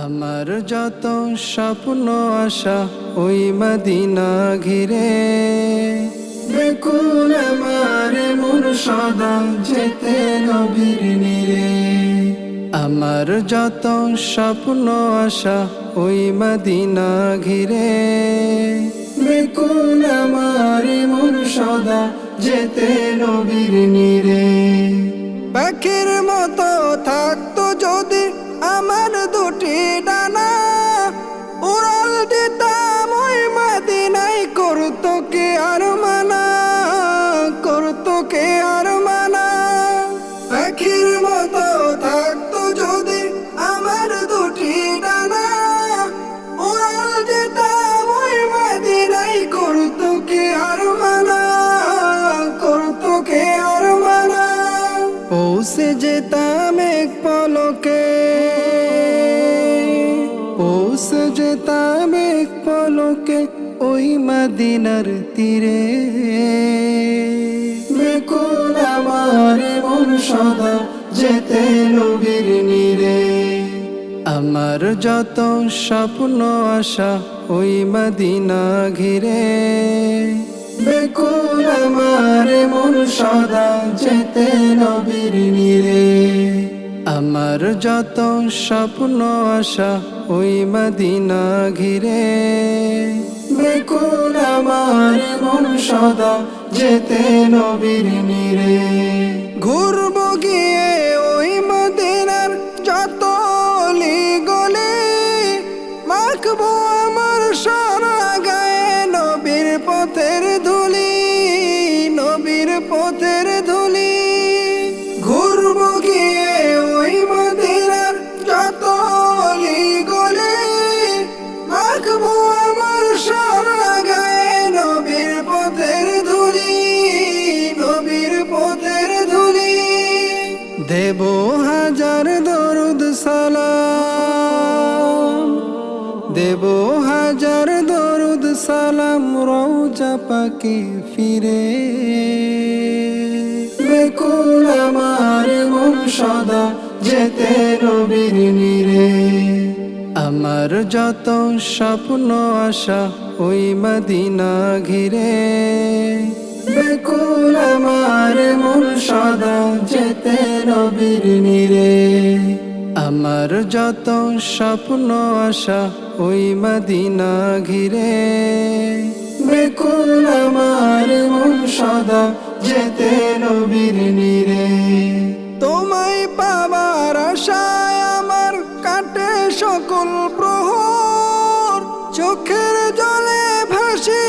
আমার যত স্বপ্ন আশা ওই মদিনা ঘিরে, বেকুল আমার মন সদা যেতে নবীর নিরে। আমার যত স্বপ্ন আশা ওই মদিনা ঘিরে, বেকুল আমার মন সদা যেতে নবীর নিরে। পাখির মতো থাকতো যদি আমার দুটি ডানা, উড়াল দিতাম ওই মদিনায়, করতো কে আর মানা, করতো কে আর মানা। পাখির মতো থাকতো যদি আমার দুটি ডানা, উড়াল দিতাম ওই মদিনায়, করতো কে আর মানা, করতো কে আর মানা। পৌঁছে যেতাম এক পলকে, পৌঁছে যেতাম এক পলকে ওই মদিনার তীরে। বেকুল আমার মন সদা যেতে নবীর নিরে। আমার যত স্বপ্ন আশা ওই মদিনা ঘিরে, বেকুল আমার মন সদা যেতে নবীর নিরে। আমার যত স্বপ্ন আশা ওই মদিনা ঘিরে, বেকুল আমার মন সদা যেতে নবীর নিরে। ঘুরবো গিয়ে ওই মদিনার যত অলি গলি, মাখবো আমার সারা গায়ে নবীর পথের ধুলি, নবীর পথের ধুলি। ঘুরবো গিয়ে ওই মদিনার যত অলি গলি, মাখবো আমার সারা গায়ে নবীর পথের ধুলি, নবীর পথের ধুলি। দেব হাজার দরুদ সালাম, দেব হাজার দরুদ সালাম রওজা পাকে ফিরে। বেকুল আমার মন সদা যেতে নবীর নিরে। আমার যত স্বপ্ন আশা ওই মদিনা ঘিরে, বেকুল আমার মন সদা যেতে নবীর নিরে। আমার যত স্বপ্ন আশা ওই মদিনা ঘিরে, বেকুল আমার মন সদা যেতে নবীর নিরে। তোমায় পাবার আশায় আমার কাটে সকল প্রহর, চোখের জলে ভাসি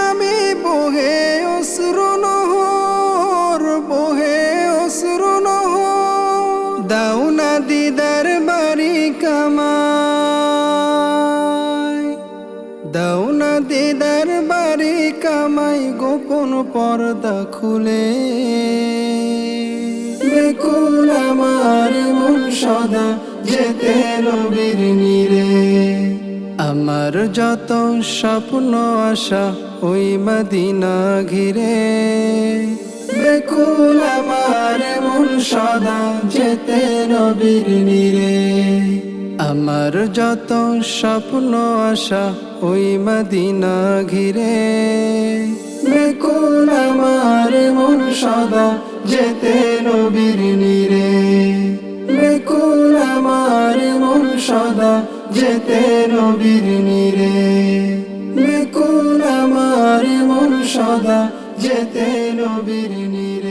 আমি বহে অশ্রু নহর, বহে অশ্রু নহর। দাও না দিদার বাড়ি কামাই, দাও না দিদার বাড়ি কামাই গোপন পর্দা খুলে। বেকুল আমার মন সদা যেতে নবীর নিরে। আমার যত স্বপ্ন আশা ওই মদিনা ঘিরে, বেকুল আমার মন সদা যেতে নবীর নিরে। আমার যত স্বপ্ন আশা ওই মদিনা ঘিরে, বেকুল আমার মন সদা যেতে নবীর নিরে। বেকুল আমার মন সদা যেতে নবীর নিরে। বেকুল আমার মন সদা যেতে নবীর নিরে।